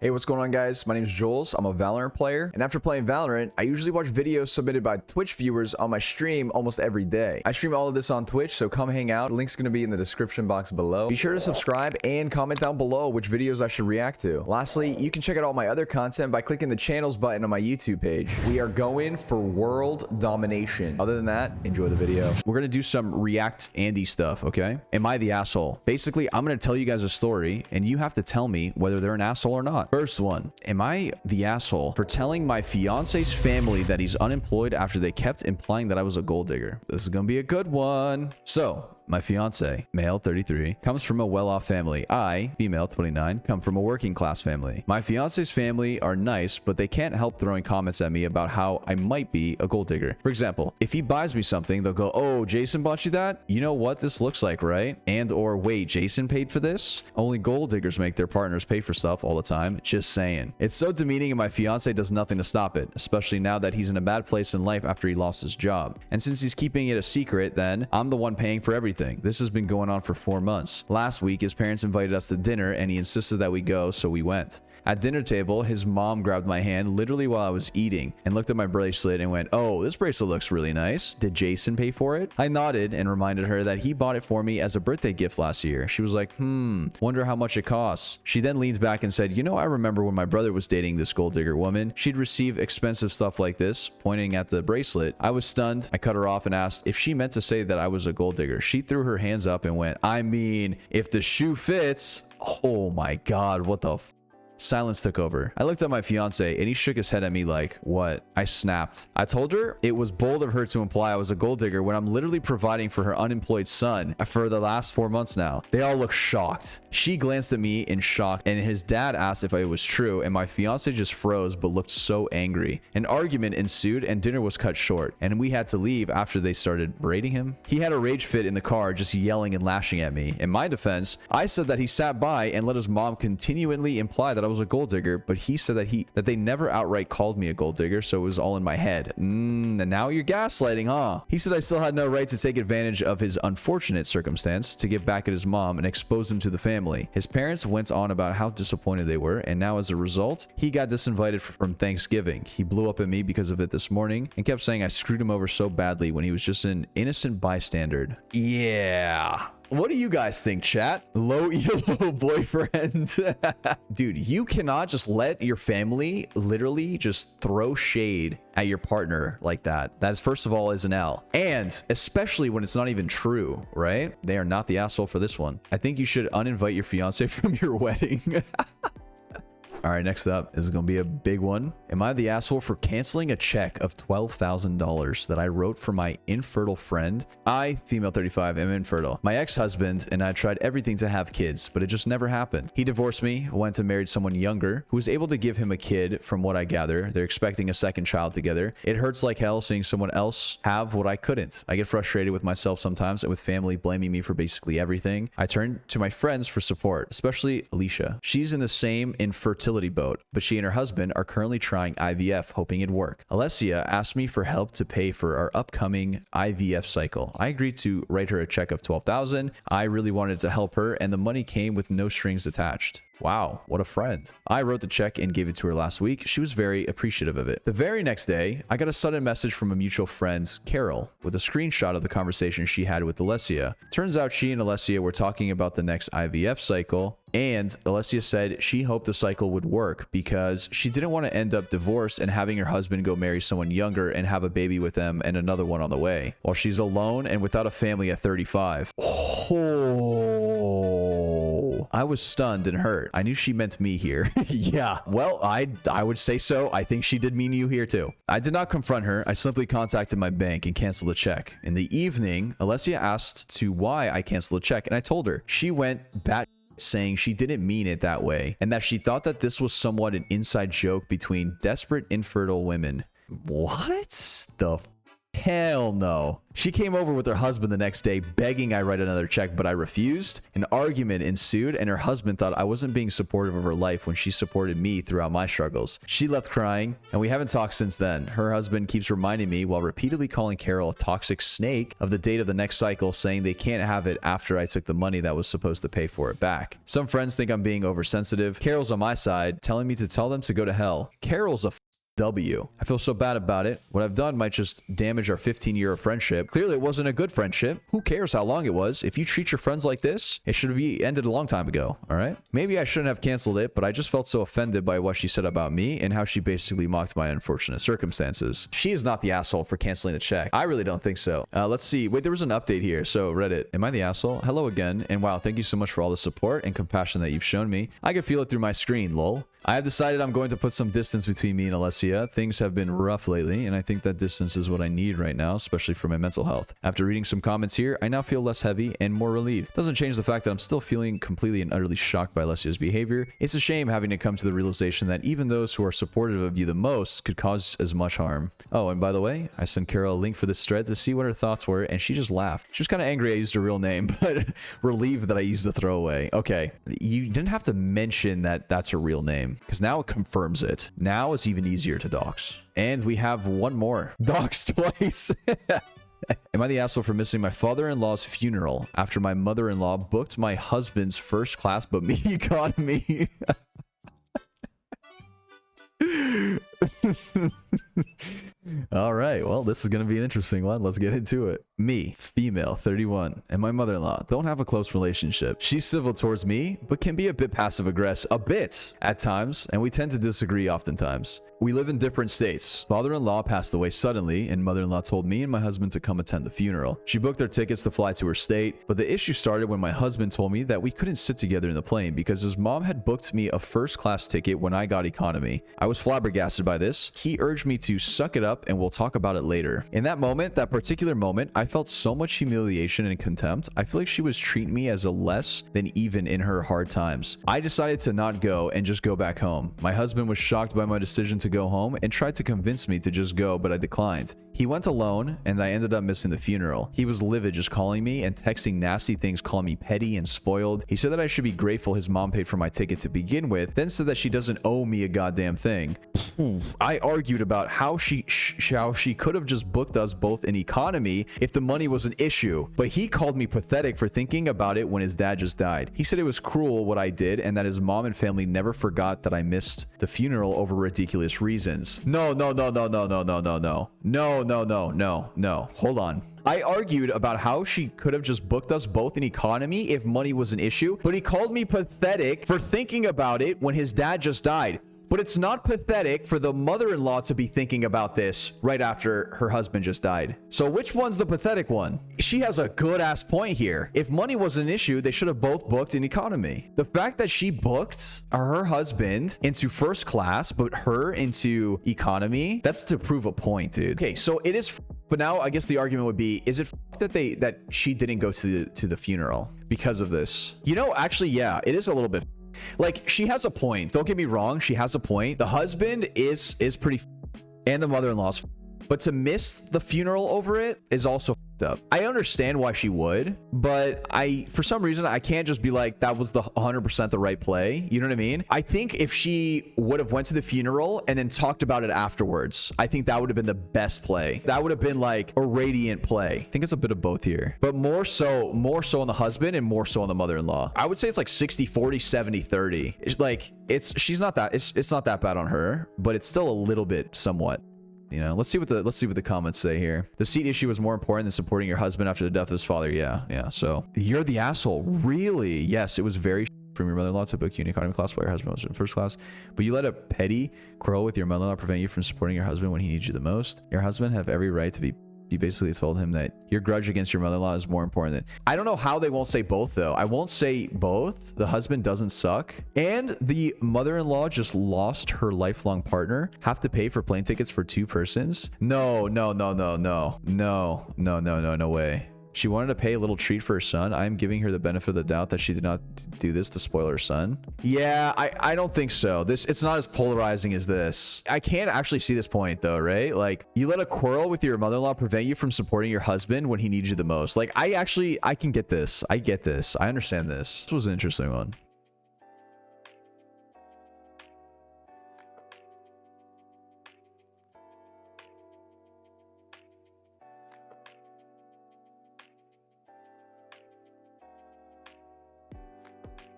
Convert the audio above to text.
Hey, what's going on, guys? My name is Jollz. I'm a Valorant player, and after playing Valorant, I usually watch videos submitted by Twitch viewers on my stream almost every day. I stream all of this on Twitch, so come hang out. The link's going to be in the description box below. Be sure to subscribe and comment down below which videos I should react to. Lastly, you can check out all my other content by clicking the channels button on my YouTube page. We are going for World Domination. Other than that, enjoy the video. We're going to do some React Andy stuff, okay? Am I the asshole? Basically, I'm going to tell you guys a story, and you have to tell me whether they're an asshole or not. First one, am I the asshole for telling my fiance's family that he's unemployed after they kept implying that I was a gold digger? This is going to be a good one. So, my fiance, male 33, comes from a well-off family. I, female 29, come from a working class family. My fiance's family are nice, but they can't help throwing comments at me about how I might be a gold digger. For example, if he buys me something, they'll go, "Oh, Jason bought you that? You know what this looks like, right?" And or, "Wait, Jason paid for this?" Only gold diggers make their partners pay for stuff all the time. Just saying. It's so demeaning, and my fiance does nothing to stop it, especially now that he's in a bad place in life after he lost his job. And since he's keeping it a secret, then I'm the one paying for everything. This has been going on for 4 months. Last week, his parents invited us to dinner, and he insisted that we go, so we went. At dinner table, his mom grabbed my hand literally while I was eating and looked at my bracelet and went, "Oh, this bracelet looks really nice. Did Jason pay for it?" I nodded and reminded her that he bought it for me as a birthday gift last year. She was like, wonder how much it costs. She then leaned back and said, "You know, I remember when my brother was dating this gold digger woman. She'd receive expensive stuff like this," pointing at the bracelet. I was stunned. I cut her off and asked if she meant to say that I was a gold digger. She threw her hands up and went, "I mean, if the shoe fits." Oh my God, what the f. Silence took over. I looked at my fiance and he shook his head at me like, "What?" I snapped. I told her it was bold of her to imply I was a gold digger when I'm literally providing for her unemployed son for the last 4 months now. They all look shocked. She glanced at me in shock, and his dad asked if it was true, and my fiance just froze but looked so angry. An argument ensued and dinner was cut short, and we had to leave after they started berating him. He had a rage fit in the car, just yelling and lashing at me. In my defense, I said that he sat by and let his mom continually imply that I was a gold digger, but he said that they never outright called me a gold digger, so it was all in my head. And now you're gaslighting, huh? He said I still had no right to take advantage of his unfortunate circumstance to get back at his mom and expose him to the family. His parents went on about how disappointed they were, and now as a result, he got disinvited from Thanksgiving. He blew up at me because of it this morning and kept saying I screwed him over so badly when he was just an innocent bystander. Yeah. What do you guys think, chat? Low elo boyfriend. Dude, you cannot just let your family literally just throw shade at your partner like that. That is, first of all, is an L. And especially when it's not even true, right? They are not the asshole for this one. I think you should uninvite your fiance from your wedding. All right, next up is going to be a big one. Am I the asshole for canceling a check of $12,000 that I wrote for my infertile friend? I, female 35, am infertile. My ex-husband and I tried everything to have kids, but it just never happened. He divorced me, went and married someone younger who was able to give him a kid. From what I gather, they're expecting a second child together. It hurts like hell seeing someone else have what I couldn't. I get frustrated with myself sometimes and with family blaming me for basically everything. I turn to my friends for support, especially Alicia. She's in the same infertility boat, but she and her husband are currently trying IVF, hoping it'd work. Alessia asked me for help to pay for our upcoming IVF cycle. I agreed to write her a check of $12,000. I really wanted to help her, and the money came with no strings attached. Wow, what a friend. I wrote the check and gave it to her last week. She was very appreciative of it. The very next day, I got a sudden message from a mutual friend, Carol, with a screenshot of the conversation she had with Alessia. Turns out she and Alessia were talking about the next IVF cycle, and Alessia said she hoped the cycle would work because she didn't want to end up divorced and having her husband go marry someone younger and have a baby with them and another one on the way, while she's alone and without a family at 35. Oh, I was stunned and hurt. I knew she meant me here. Yeah, well, I would say so. I think she did mean you here too. I did not confront her. I simply contacted my bank and canceled the check. In the evening, Alessia asked to why I canceled the check, and I told her. She went bat saying she didn't mean it that way and that she thought that this was somewhat an inside joke between desperate infertile women. What the Hell no. She came over with her husband the next day begging I write another check, but I refused. An argument ensued, and her husband thought I wasn't being supportive of her life when she supported me throughout my struggles. She left crying, and we haven't talked since then. Her husband keeps reminding me while repeatedly calling Carol a toxic snake of the date of the next cycle, saying they can't have it after I took the money that was supposed to pay for it back. Some friends think I'm being oversensitive. Carol's on my side, telling me to tell them to go to hell. Carol's a W. I feel so bad about it. What I've done might just damage our 15-year friendship. Clearly, it wasn't a good friendship. Who cares how long it was? If you treat your friends like this, it should be ended a long time ago, all right? Maybe I shouldn't have canceled it, but I just felt so offended by what she said about me and how she basically mocked my unfortunate circumstances. She is not the asshole for canceling the check. I really don't think so. Let's see. Wait, there was an update here. So, Reddit, am I the asshole? Hello again, and wow, thank you so much for all the support and compassion that you've shown me. I can feel it through my screen, lol. I have decided I'm going to put some distance between me and Alessia. Things have been rough lately, and I think that distance is what I need right now, especially for my mental health. After reading some comments here, I now feel less heavy and more relieved. Doesn't change the fact that I'm still feeling completely and utterly shocked by Alessia's behavior. It's a shame having to come to the realization that even those who are supportive of you the most could cause as much harm. Oh, and by the way, I sent Carol a link for this thread to see what her thoughts were, and she just laughed. She was kind of angry I used her real name, but relieved that I used the throwaway. Okay, you didn't have to mention that that's her real name, because now it confirms it. Now it's even easier to dox. And we have one more. Dox twice. Am I the asshole for missing my father-in-law's funeral after my mother-in-law booked my husband's first class but me economy? All right, well, this is going to be an interesting one. Let's get into it. Me, female, 31, and my mother-in-law don't have a close relationship. She's civil towards me, but can be a bit passive-aggressive, a bit at times, and we tend to disagree oftentimes. We live in different states. Father-in-law passed away suddenly, and mother-in-law told me and my husband to come attend the funeral. She booked their tickets to fly to her state, but the issue started when my husband told me that we couldn't sit together in the plane because his mom had booked me a first-class ticket when I got economy. I was flabbergasted by this. He urged me to suck it up and we'll talk about it later. In that moment, that particular moment, I felt so much humiliation and contempt. I feel like she was treating me as a less than even in her hard times. I decided to not go and just go back home. My husband was shocked by my decision to go home and tried to convince me to just go, but I declined. He went alone, and I ended up missing the funeral. He was livid, just calling me and texting nasty things, calling me petty and spoiled. He said that I should be grateful his mom paid for my ticket to begin with, then said that she doesn't owe me a goddamn thing. I argued about how she could have just booked us both in economy if the money was an issue, but he called me pathetic for thinking about it when his dad just died. He said it was cruel what I did and that his mom and family never forgot that I missed the funeral over ridiculous reasons. No. Hold on. I argued about how she could have just booked us both in economy if money was an issue, but he called me pathetic for thinking about it when his dad just died. But it's not pathetic for the mother-in-law to be thinking about this right after her husband just died. So which one's the pathetic one? She has a good-ass point here. If money was an issue, they should have both booked in economy. The fact that she booked her husband into first class, but her into economy, that's to prove a point, dude. Okay, so it is... But now I guess the argument would be, is it that she didn't go to the funeral because of this? You know, actually, yeah, it is a little bit... Like, she has a point. Don't get me wrong. She has a point. The husband is pretty and the mother-in-law's, but to miss the funeral over it is also up. I understand why she would, but for some reason, I can't just be like, that was the 100% the right play. You know what I mean? I think if she would have went to the funeral and then talked about it afterwards, I think that would have been the best play. That would have been like a radiant play. I think it's a bit of both here, but more so on the husband and more so on the mother-in-law. I would say it's like 60-40, 70-30. It's like, it's not that bad on her, but it's still a little bit somewhat. You know, let's see what the comments say here. The seat issue was more important than supporting your husband after the death of his father. Yeah. So you're the asshole. Really? Yes, it was very from your mother-in-law to book you in economy class while your husband was in first class. But you let a petty quarrel with your mother-in-law prevent you from supporting your husband when he needs you the most. Your husband have every right to be... You basically told him that your grudge against your mother-in-law is more important than... I don't know how they won't say both, though. I won't say both. The husband doesn't suck. And the mother-in-law just lost her lifelong partner. Have to pay for plane tickets for 2 persons? No way. She wanted to pay a little treat for her son. I am giving her the benefit of the doubt that she did not do this to spoil her son. Yeah, I don't think so. It's not as polarizing as this. I can't actually see this point though, right? Like, you let a quarrel with your mother-in-law prevent you from supporting your husband when he needs you the most. Like, I can get this. I get this. I understand this. This was an interesting one.